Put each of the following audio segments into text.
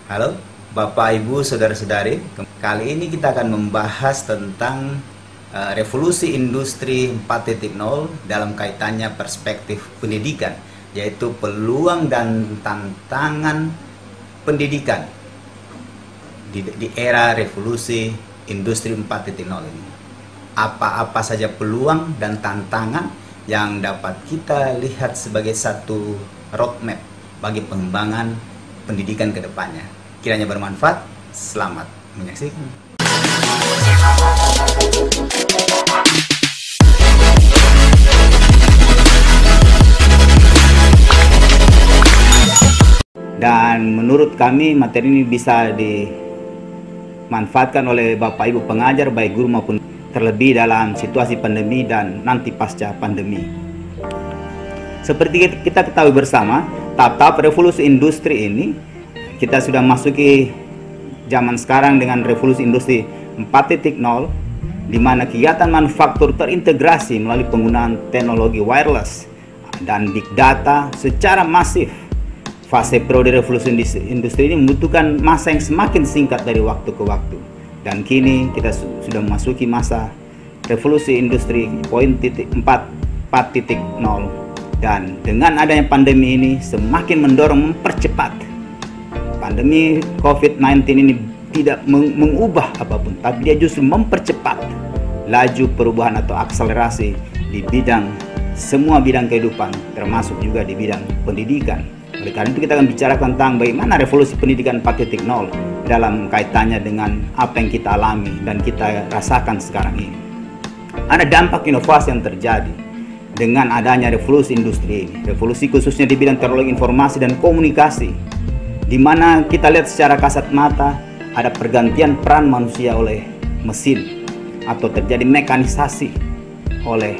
Halo, Bapak, Ibu, Saudara-saudari. Kali ini kita akan membahas tentang revolusi industri 4.0 dalam kaitannya perspektif pendidikan, yaitu peluang dan tantangan pendidikan di era revolusi industri 4.0 ini. Apa-apa saja peluang dan tantangan yang dapat kita lihat sebagai satu roadmap bagi pengembangan pendidikan ke depannya. Kiranya bermanfaat. Selamat menyaksikan. Dan menurut kami materi ini bisa dimanfaatkan oleh Bapak Ibu pengajar, baik guru maupun terlebih dalam situasi pandemi dan nanti pasca pandemi. Seperti kita ketahui bersama, tahap revolusi industri ini kita sudah masuki zaman sekarang dengan revolusi industri 4.0, di mana kegiatan manufaktur terintegrasi melalui penggunaan teknologi wireless dan big data secara masif. Fase periode revolusi industri ini membutuhkan masa yang semakin singkat dari waktu ke waktu. Dan kini kita sudah memasuki masa revolusi industri 4.0. Dan dengan adanya pandemi ini semakin mendorong mempercepat. Pandemi COVID-19 ini tidak mengubah apapun, tapi dia justru mempercepat laju perubahan atau akselerasi di semua bidang kehidupan, termasuk juga di bidang pendidikan. Oleh karena itu kita akan bicara tentang bagaimana revolusi pendidikan 4.0 dalam kaitannya dengan apa yang kita alami dan kita rasakan sekarang ini. Ada dampak inovasi yang terjadi dengan adanya revolusi industri ini. Revolusi khususnya di bidang teknologi informasi dan komunikasi, di mana kita lihat secara kasat mata ada pergantian peran manusia oleh mesin atau terjadi mekanisasi oleh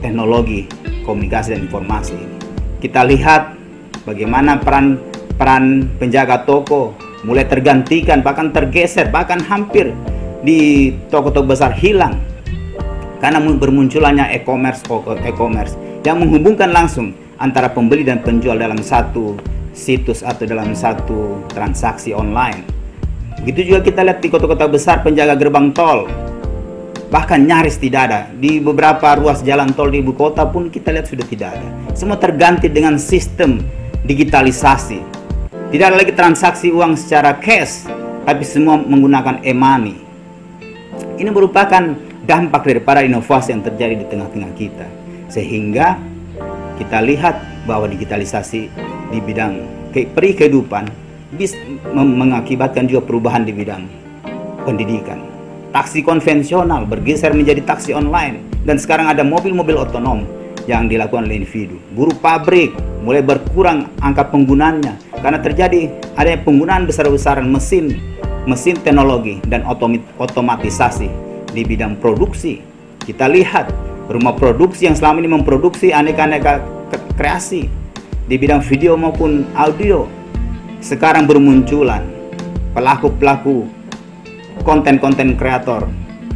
teknologi komunikasi dan informasi ini. Kita lihat bagaimana peran penjaga toko mulai tergantikan, bahkan tergeser, bahkan hampir di toko-toko besar hilang karena bermunculannya e-commerce yang menghubungkan langsung antara pembeli dan penjual dalam satu situs atau dalam satu transaksi online. Begitu juga kita lihat di kota-kota besar penjaga gerbang tol bahkan nyaris tidak ada. Di beberapa ruas jalan tol di ibu kota pun kita lihat sudah tidak ada. Semua terganti dengan sistem digitalisasi. Tidak ada lagi transaksi uang secara cash, tapi semua menggunakan e-money. Ini merupakan dampak daripada inovasi yang terjadi di tengah-tengah kita. Sehingga kita lihat bahwa digitalisasi di bidang kehidupan bisa mengakibatkan juga perubahan di bidang pendidikan. Taksi konvensional bergeser menjadi taksi online, dan sekarang ada mobil-mobil otonom yang dilakukan oleh individu. Buruh pabrik mulai berkurang angka penggunaannya karena terjadi adanya penggunaan besar-besaran mesin teknologi dan otomatisasi di bidang produksi. Kita lihat rumah produksi yang selama ini memproduksi aneka-aneka kreasi di bidang video maupun audio, sekarang bermunculan pelaku-pelaku konten kreator,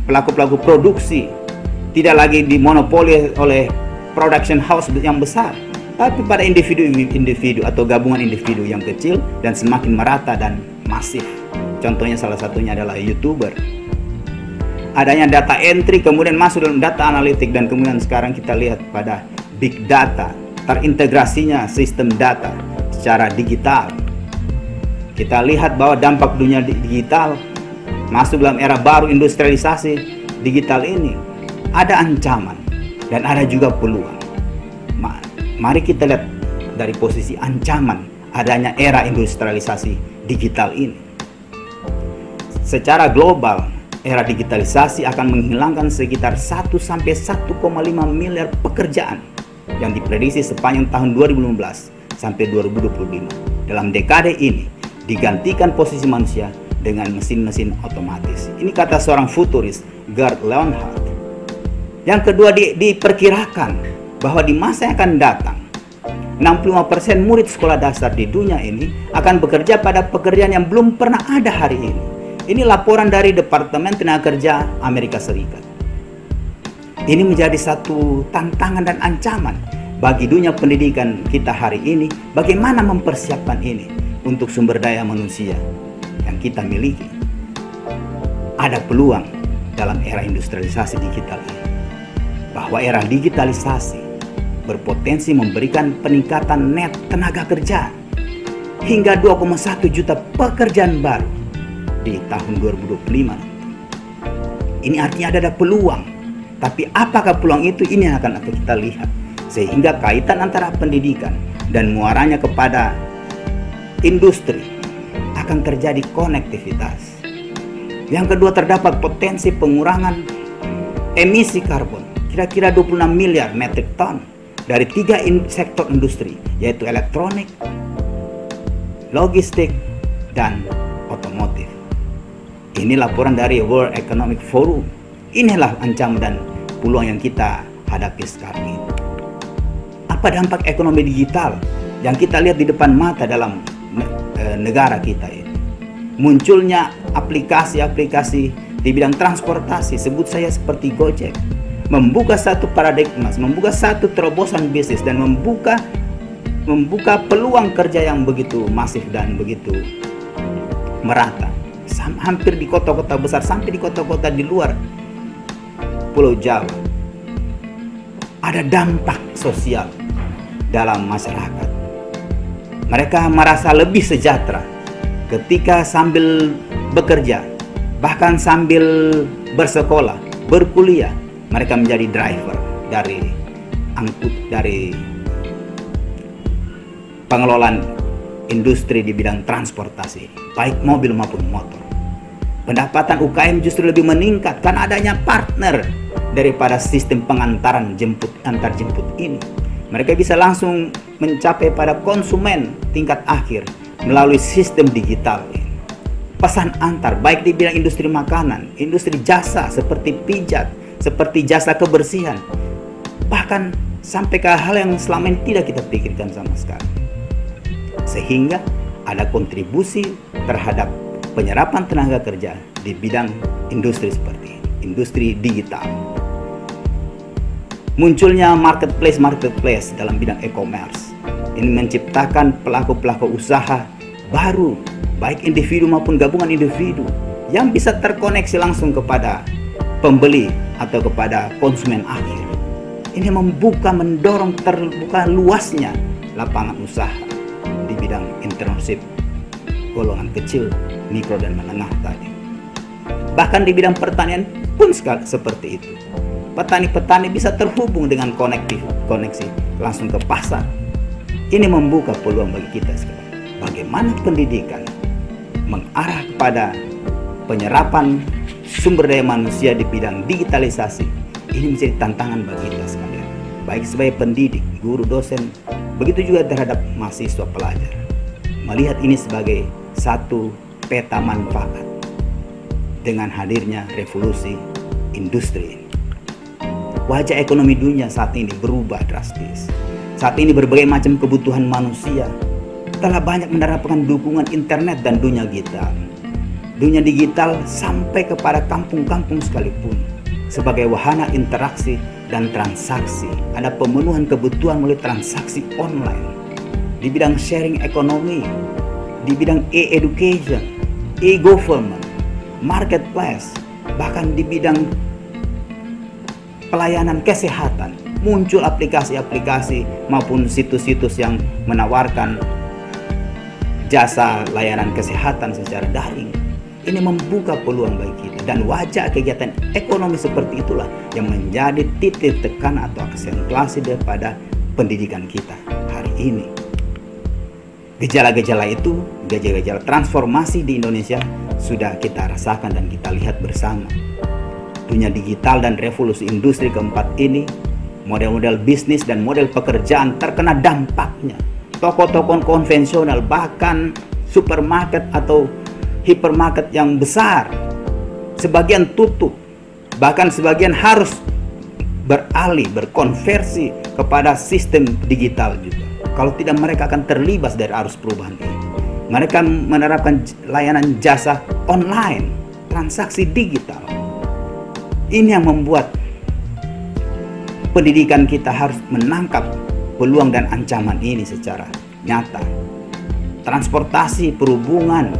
pelaku-pelaku produksi, tidak lagi dimonopoli oleh production house yang besar, tapi pada individu atau gabungan individu yang kecil dan semakin merata dan masif. Contohnya salah satunya adalah YouTuber. Adanya data entry kemudian masuk dalam data analitik, dan kemudian sekarang kita lihat pada big data, terintegrasinya sistem data secara digital. Kita lihat bahwa dampak dunia digital masuk dalam era baru industrialisasi digital ini. Ada ancaman dan ada juga peluang. Mari kita lihat dari posisi ancaman adanya era industrialisasi digital ini. Secara global, era digitalisasi akan menghilangkan sekitar 1 sampai 1,5 miliar pekerjaan yang diprediksi sepanjang tahun 2015 sampai 2025. Dalam dekade ini digantikan posisi manusia dengan mesin-mesin otomatis. Ini kata seorang futuris, Gerd Leonhard. Yang kedua, diperkirakan bahwa di masa yang akan datang 65% murid sekolah dasar di dunia ini akan bekerja pada pekerjaan yang belum pernah ada hari ini. Ini laporan dari Departemen Tenaga Kerja Amerika Serikat. Ini menjadi satu tantangan dan ancaman bagi dunia pendidikan kita hari ini. Bagaimana mempersiapkan ini untuk sumber daya manusia yang kita miliki. Ada peluang dalam era industrialisasi digital ini, bahwa era digitalisasi berpotensi memberikan peningkatan net tenaga kerja hingga 2,1 juta pekerjaan baru di tahun 2025 nanti. Ini artinya ada peluang, tapi apakah peluang itu? Ini yang akan kita lihat, sehingga kaitan antara pendidikan dan muaranya kepada industri akan terjadi konektivitas. Yang kedua, terdapat potensi pengurangan emisi karbon kira-kira 26 miliar metrik ton dari 3 sektor industri, yaitu elektronik, logistik, dan otomotif. Ini laporan dari World Economic Forum. Inilah ancaman dan peluang yang kita hadapi sekarang ini. Apa dampak ekonomi digital yang kita lihat di depan mata dalam negara kita ini? Munculnya aplikasi-aplikasi di bidang transportasi, sebut saya seperti Gojek, membuka satu paradigma, membuka satu terobosan bisnis, dan membuka peluang kerja yang begitu masif dan begitu merata, hampir di kota-kota besar sampai di kota-kota di luar Pulau Jawa. Ada dampak sosial dalam masyarakat. Mereka merasa lebih sejahtera ketika sambil bekerja, bahkan sambil bersekolah, berkuliah, mereka menjadi driver dari pengelolaan industri di bidang transportasi, baik mobil maupun motor. Pendapatan UKM justru lebih meningkat karena adanya partner daripada sistem pengantaran antar jemput ini. Mereka bisa langsung mencapai pada konsumen tingkat akhir melalui sistem digital ini. Pesan antar, baik di bidang industri makanan, industri jasa seperti pijat, seperti jasa kebersihan, bahkan sampai ke hal yang selama ini tidak kita pikirkan sama sekali. Sehingga ada kontribusi terhadap penyerapan tenaga kerja di bidang industri seperti ini, industri digital. Munculnya marketplace dalam bidang e-commerce. Ini menciptakan pelaku-pelaku usaha baru, baik individu maupun gabungan individu, yang bisa terkoneksi langsung kepada pembeli atau kepada konsumen akhir. Ini mendorong terbuka luasnya lapangan usaha di bidang entrepreneurship, golongan kecil, mikro dan menengah tadi. Bahkan di bidang pertanian pun seperti itu. Petani-petani bisa terhubung dengan koneksi langsung ke pasar. Ini membuka peluang bagi kita sekarang. Bagaimana pendidikan mengarah kepada penyerapan sumber daya manusia di bidang digitalisasi. Ini menjadi tantangan bagi kita sekalian, baik sebagai pendidik, guru, dosen, begitu juga terhadap mahasiswa pelajar. Melihat ini sebagai satu peta manfaat dengan hadirnya revolusi industri. Wajah ekonomi dunia saat ini berubah drastis. Saat ini berbagai macam kebutuhan manusia telah banyak menerapkan dukungan internet dan dunia digital. Dunia digital sampai kepada kampung-kampung sekalipun sebagai wahana interaksi dan transaksi. Ada pemenuhan kebutuhan melalui transaksi online di bidang sharing ekonomi, di bidang e-education, e-government, marketplace, bahkan di bidang pelayanan kesehatan. Muncul aplikasi-aplikasi maupun situs-situs yang menawarkan jasa layanan kesehatan secara daring. Ini membuka peluang bagi kita, dan wajah kegiatan ekonomi seperti itulah yang menjadi titik tekan atau aksentuasi daripada pendidikan kita hari ini. Gejala-gejala itu, gejala-gejala transformasi di Indonesia sudah kita rasakan dan kita lihat bersama. Dunia digital dan revolusi industri keempat ini, model-model bisnis dan model pekerjaan terkena dampaknya. Toko-toko konvensional, bahkan supermarket atau hipermarket yang besar, sebagian tutup, bahkan sebagian harus berkonversi kepada sistem digital juga. Kalau tidak, mereka akan terlibas dari arus perubahan ini. Mereka menerapkan layanan jasa online, transaksi digital. Ini yang membuat pendidikan kita harus menangkap peluang dan ancaman ini secara nyata. transportasi, perhubungan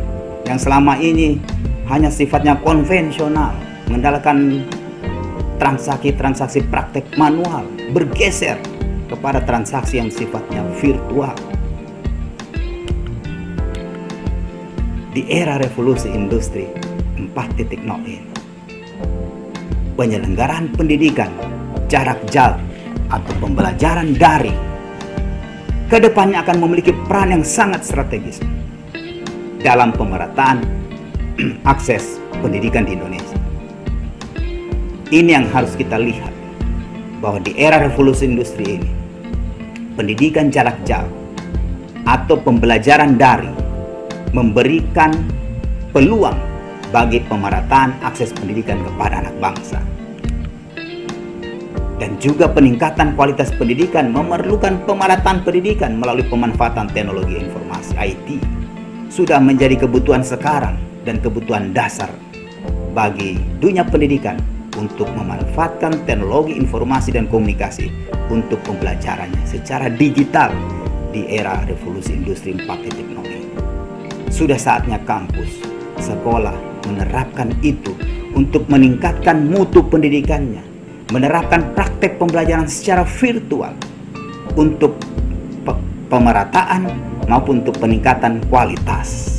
yang selama ini hanya sifatnya konvensional, mengandalkan transaksi-transaksi praktek manual, bergeser kepada transaksi yang sifatnya virtual. Di era revolusi industri 4.0 ini, penyelenggaraan pendidikan jarak jauh atau pembelajaran daring kedepannya akan memiliki peran yang sangat strategis dalam pemerataan akses pendidikan di Indonesia. Ini yang harus kita lihat, bahwa di era revolusi industri ini, pendidikan jarak jauh atau pembelajaran daring memberikan peluang bagi pemerataan akses pendidikan kepada anak bangsa. Dan juga peningkatan kualitas pendidikan memerlukan pemerataan pendidikan melalui pemanfaatan teknologi informasi IT. Sudah menjadi kebutuhan sekarang dan kebutuhan dasar bagi dunia pendidikan untuk memanfaatkan teknologi informasi dan komunikasi untuk pembelajarannya secara digital di era revolusi industri 4.0 ini. Sudah saatnya kampus, sekolah menerapkan itu untuk meningkatkan mutu pendidikannya, menerapkan praktek pembelajaran secara virtual untuk pemerataan maupun untuk peningkatan kualitas.